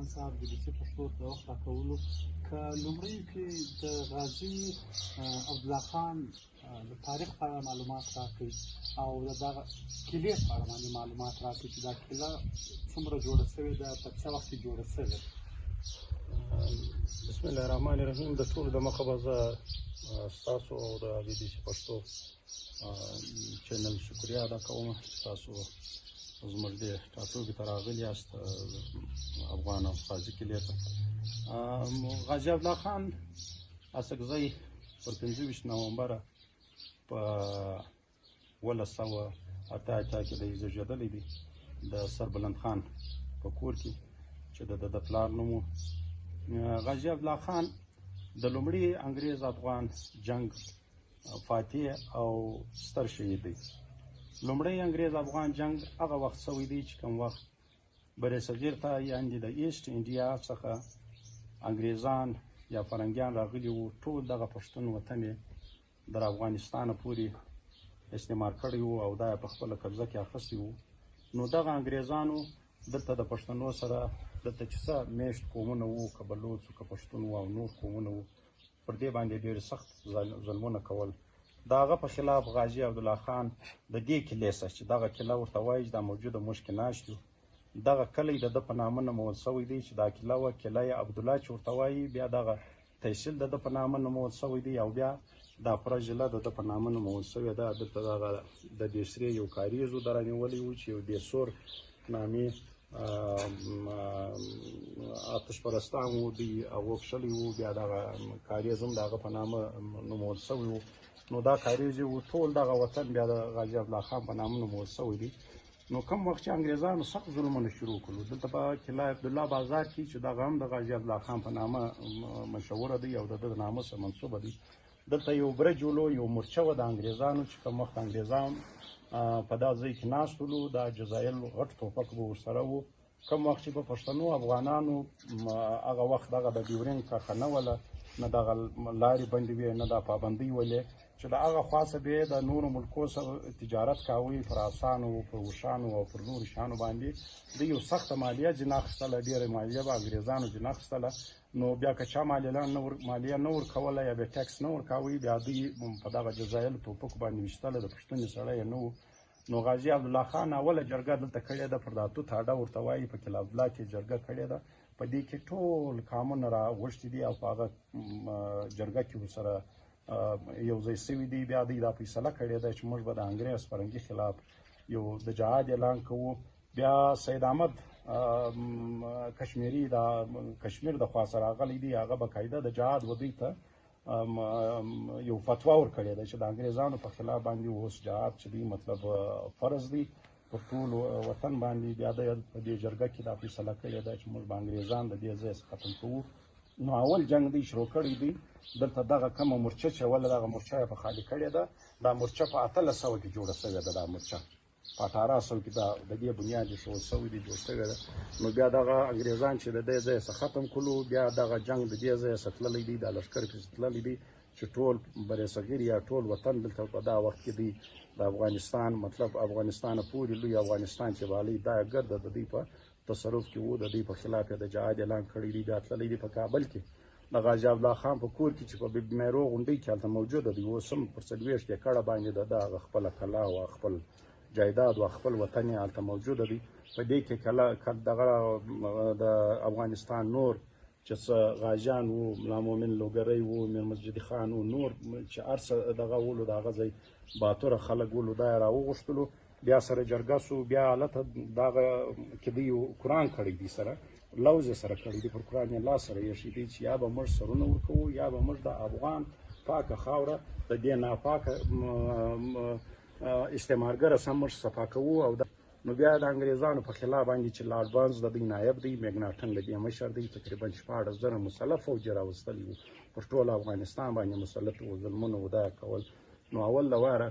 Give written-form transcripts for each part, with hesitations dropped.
خان صاحب د BBC پښتو ته وخت راکولو. که لومړیو کې د غازي عبدالله خان د تاریخ په اړه معلومات راکړئ او د دغه کیلې په اړه باندې معلومات راکړئ چې دا کیله څومره جوړه شوې ده، په څه وخت کې جوړه شوې. بسم الله الرحمن الرحیم. د ټولو د مخه به زه ستاسو او د BBC پښتو چینل شکریه ادا کوم چې تاسو زموږ د ټاپوګې ته راغلي یاست، افغان او غازي کیلې ته. غازي عبدالله خان اڅکزی پر 25 نومبر په 1988 کې د زیږېدلی دی د سربلند خان په کور کې چې د پلار نوم و. غازي عبدالله خان د لومړي انګریز افغان جنگ فاتح او ستر شهید دی. لومړی انګریز افغان جنگ هغه وخت شوی دی چې کوم وخت بر صغیر ته یعنې د ایسټ انډیا څخه انګریزان یا فرنګیان راغلي وو. ټول دغه پښتون وطن یې در افغانستانه پورې استعمار کړی وو او دا یې په خپله قبضه کې اخیستی وو. نو دغه انګریزانو دلته د پښتنو سره دلته چې څه میشت قومونه وو، که بلوڅ وو، که پښتون وو او نور قومونه وو، پر دې باندې ډېر سخت ظلمونه کول. د هغه په خلاف غازي عبدالله خان د دې کیلې څخه چې دغه کیله ورته وایي چې دا موجوده موږ کې ناست یو، دغه کلی د ده په نامه نومول شوی دی چې دا کیله وه کیله عبدالله چې ورته وایي. بیا دغه تحصیل د ده په نامه نومول شوی دی او بیا دا پوره ضلع د ده په نامه نومول شوې ده. دلته دغه د دېسرې یو کاریز و دره نیولی و چې یو دېسور نامې آتش پرستان و دوی هغو کښلی و. بیا دغه کاریز هم د هغه په نامه نومول شوی و. نو دا کاریز و ټول دغه وطن بیا د غازي عبدالله خان په نامه نومول شوی دی. نو کوم وخت چې انګریزانو سخت ظلمونه شروع کړو دلته په کیله عبدالله بازار کې چې دغه هم د غازي عبدالله خان په نامه مشهوره دی او د ده د نامه سره منسوبه دی، دلته یو برج ولو، یو مورچه وه د انګریزانو چې کوم وخت انګریزان په دا ځای کې ناست ولو، دا جزایل غټ ټوپک به ورسره وو. کوم وخت چې په پښتنو افغانانو هغه وخت دغه د ډیورنډ کرښه نه وله، نه دغه لارې بندې وې، نه دا پابندۍ ولې چې د هغه خوا څخه به د نورو ملکو سره تجارت کاوه، پر اسانو، پر وښانو او پر نورو شیانو باندې د یو سخته مالیه ځینې اخیستله، ډېره مالیه به انګریزانو ځینې اخیستله. نو بیا که چا مالیه نه ورکوله یا بیا ټکس نه ورکاوه، بیا دوی په دغه جزایلو ټوپکو باندې ویشتله، د پښتوني سړی یې نه و. نو غازي عبدالله خان اوله جرګه دلته کړې ده، پر دا توت هډه ورته وایي، په کیله عبدالله کې جرګه کړې ده. په دې کې ټول قامونه راغوښتي دي او په هغه جرګه کې ورسره یو ځای شوي دي. بیا دوی دا فیصله کړې ده چې موږ به د انګریز فرنګي خلاف یو د جهاد اعلان کوو. بیا سید احمد کشمیري د کشمیر د خوا سره راغلی دی، هغه باقاعده د جهاد و دوی ته یو فتوا ورکړې ده چې د انګریزانو په خلاف باندې اوس جهاد چې دی مطلب فرض دی پر ټول وطن باندې. بیا د په دې جرګه کې دا فیصله کړې ده چې موږ به انګریزان د دې ځای ختم کوو. نو اول جنگ دی شروع کړی دی. دلته دغه کومه مورچه چې اوله دغه مورچه یې په خالي کړې ده، دا مورچه په 1800 کې جوړه شوې ده. دا مورچه په 1800 کې د دې بنیاد ایښودل شوی دی، جوړ شوې ده. نو بیا دغه انګریزان چې د دې ځای څخه ختم کړلو، بیا دغه جنگ د دې ځای څخه تللی دی، دا لښکر پسې تللی دی چې ټول بر صغیر یا ټول وطن دلته په دا وخت کې دی د افغانستان مطلب افغانستانه پورې لوی افغانستان چې والی دا ګرده د دوی په تصرف کې وو، د دوی په خلاف یې د جهاد اعلان کړی دی. بیا تللی دی په کابل کې د غازي عبدالله خان په کور کې چې په بي میرو غونډۍ کې هلته موجوده دی. اوس هم پر 40 ایکړه باندې د هغه خپله کلا او خپل جایداد او خپل وطن یې هلته موجوده دی. په دې کې دغه د افغانستان نور چې څه غازیان وو، ملا مومن لوګری وو، میر مسجد خان وو، نور چې هر څه دغه ولو د هغه ځای باتوره خلک ولو، دا یې راوغوښتلو. بیا سره جرګه سو، بیا هلته دغه کې دوی قرآن کړی دی، سره لوز یې سره کړی دی، پر قرآن یې لاس سره ایښی دی چې یا به موږ سرونه ورکوو یا به موږ د افغان پاکه خاوره د دې ناپاکه استعمارګره سم موږ صفا کوو. او نو بیا د انګریزانو په خلاف باندې چې لارډ بارنز د دوی نایب دی، میګناټن د دې مشر دی، تقریبا 14,000 مسلح فوج یې راوستلی وو، پر ټول افغانستان باندې مسلط وو، ظلمونه ودا کول. نو اول د واره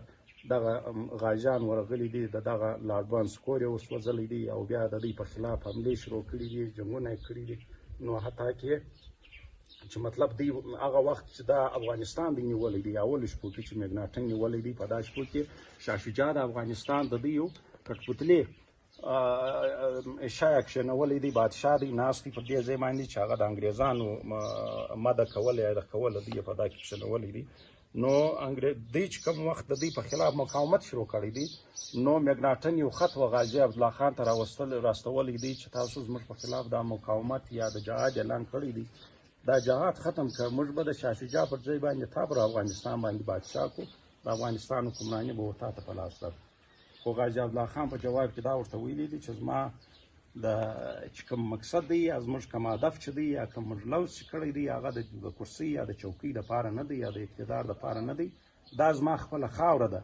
دغه غازیان ورغلي دي، دغه لارډ بارنز کور یې وسوځلی دی او بیا د دوی په خلاف حملې شروع کړي دي، جنګونه یې کړي دي. نو حتی کې چې مطلب دی هغه وخت چې دا افغانستان دی نیولی دی، اول شپو کې چې میګناټن نیولی دی، په دا شپو کې شاه شجاع د افغانستان د دوی یو کټپوتلې شاید کښېنولی دی بادشاه دی ناست دی په دې ځای باندې چې هغه د انګریزانو مده کوله یا د کوله دی په دا کې کښېنولی دی نو دوی چې کوم وخت د دوی په خلاف مقاومت شروع کړی دی نو مکناټن یو خط و غازي عبدالله خان ته راستولی دی چې تاسو زموږ په خلاف دا مقاومت یا د جهاد اعلان کړی دی دا جهاد ختم کړ موږ به د شاه شجاع پر ځای باندې تا پر افغانستان باندې بادشاه کو د افغانستان حکمراني به ورته ته په لاس درکړو خو غازي عبدالله خان په جواب کې دا ورته ویلي دي چې زما د چې کوم مقصد دی یا زموږ کوم هدف چې دی یا کوم موږ لوز چې کړی دی هغه د کرسۍ یا د چوکۍ دپاره نه دی یا د اقتدار دپاره نه دی دا زما خپله خاوره ده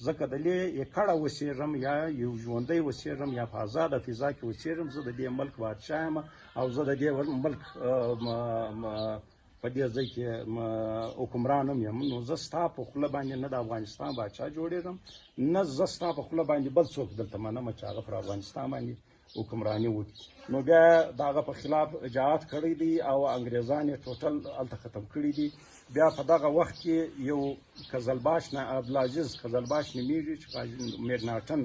ځکه دلې یې کړه اوسېږم یا یو ژوندی اوسېږم یا په ازاده فضا کې اوسېږم زه د دې ملک بادشاه یم او زه د دې ملک په دې ځای کې حکمران هم یم نو زه ستا په خوله باندې نه د افغانستان بادشاه جوړېږم نه زه ستا په خوله باندې بل څوک دلته منم چې هغه پر افغانستان باندې حکمراني وکړي نو بیا د هغه په خلاف جهاد کړی دی او انګریزان یې ټوټل هلته ختم کړي دي بیا په دغه وخت کې یو قزلباش عبدالعزیز قزلباش نومیږي چې مکناټن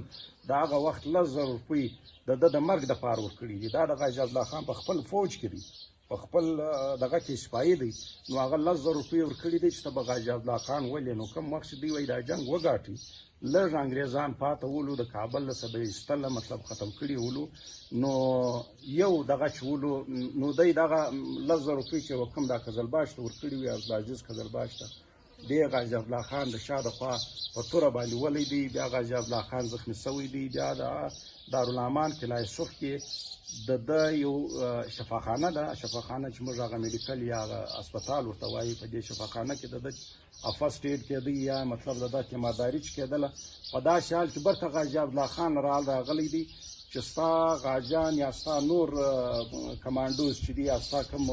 د هغه وخت 10,000 روپۍ د ده د مرګ دپاره ورکړي دي دا د غازي عبدالله خان په خپل فوج کې دی په خپل دغه کې سپایي دی نو هغه 10,000 روپۍ ورکړي دي چې ته به غازي عبدالله خان ولې نو کوم وخت چې دوی وایي دا جنګ وګاټي لږ انګریزان پاته ولو د کابل له څخه د ایستله مطلب ختم کړي ولو نو یو دغه چې ولو نو دی دغه 10,000 روپۍ چې کوم دا قزلباش ته ورکړي وي عبدالعزیز قزلباش ته دی غازي عبدالله خان د شا د خوا په توره باندې ولی دی بیا غازي عبدالله خان زخمي شوی دی بیا د دارالامان قلعه صف کې د یو شفاخانه ده شفاخانه چې موږ هغه میډیکل یا هسپتال ورته وایي په دې شفاخانه کې د فرسټ ایډ کېده یا مطلب د ده تیمارداري چې کېدله په داسې حال کې برته غازي عبدالله خان راغلی دی چې ستا غازیان یا ستا نور کمانډوز چې دي یا ستا کوم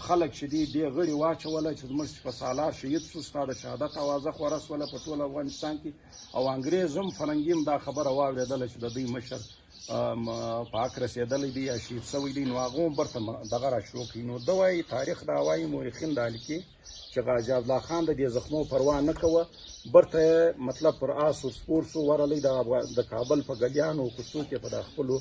خلک چې دي دې غړي واچوله چې زموږ په سالار شهید شو ستا د شهادت اوازه خوره سوله په ټول افغانستان کې او انګریز هم فرنګي هم دا خبره واورېدله چې د دوی مشر په حق رسېدلی دی یا شهید شوی دی نو هغه هم برته دغه را شروع کړي نو ده وایي تاریخ دا وایي مورخین دا لیکي چې غازي عبدالله خان د دې زخمو پروا نه کوه برته مطلب پر آس و سپور سو ورلی د کابل په ګلیانو کوڅو کې په د خپلو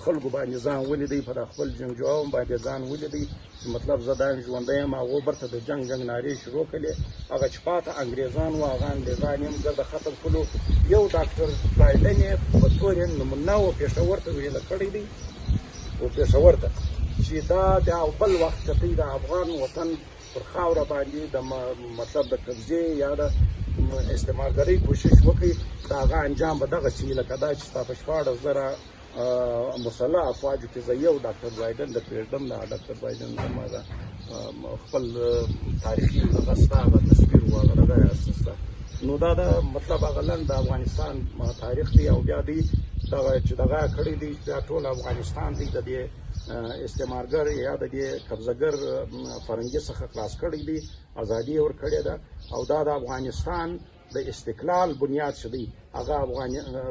خلکو باندې ځان ولیدی په د خپل جنګجویانو باندې ځان ولیدی چې مطلب زه دا ژوندی یم هغو برته د جنګ نارې شروع کړلې هغه چې پاته انګریزان و هغه انګریزان یې هم زر د ختم کړلو یو ډاکټر بایډن یې په طور یې نمونه و پېښور ته ویله کړی دی و پېښور ته چې دا د بل وخت کتۍ د افغان وطن پر خاوره باندې د مطلب د قبضې یا د استعمارګرۍ کوشش وکړي د هغه انجام به دغسې وي لکه دا چې ستا په 14,000 مسلح افواجو کې زه یو ډاکټر بایډن د پرېږدم د ډاکټر بایډن زما د خپل تاریخي دغه ستا هغه تصویر و هغه دغه ستا نو دا د مطلب هغه لنډ د افغانستان تاریخ دی او بیا دی دغه چې دغه کړی دی بیا ټول افغانستان دی د دې استعمارګر یا د دې قبضهګر فرنګي څخه خلاص کړی دی ازادي یې ورکړې ده او دا د افغانستان د استقلال بنیاد چې دی هغه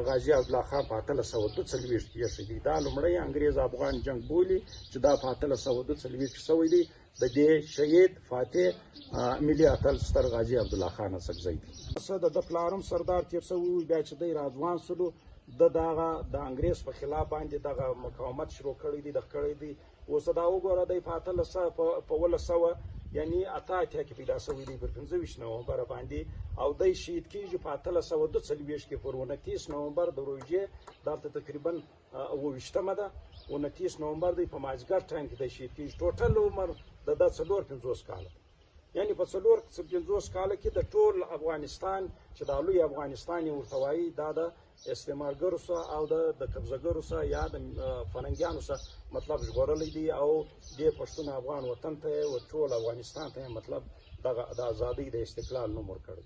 غازي عبدالله خان په 1842 کې ایښی دی دا لومړی انګریز افغان جنګ بولي چې دا په 1842 کې شوی دی د دې شهید فاتح ملي اتل ستر غازي عبدالله خان اڅکزی دی د پلار هم سردار تېر شوی و بیا چې دی راځوان شولو د انګریز په خلاف باندې دغه مقاومت شروع کړی دی کړی دی اوس دا وګوره دی په 1800 یعنی اته کې پیدا شوی دی پر 25 نومبر باندې او دی شهید کېږي په 1842 کې پر 29 نومبر د روژې دلته تقریبا 28مه ده 29 نومبر دی په مازدیګر ټایم کې دی شهید کېږي ټوټل عمر د 450 کاله یعنی په 450 کاله کې د ټول افغانستان چې د لوی افغانستان یې ورته وایي دا د استعمارګرو سره او د قبضهګرو سره یا د فرنګیانو سره مطلب ژغورلی دی او دې پښتون افغان وطن ته او ټول افغانستان ته مطلب د ازادۍ د استقلال نوم ورکړی.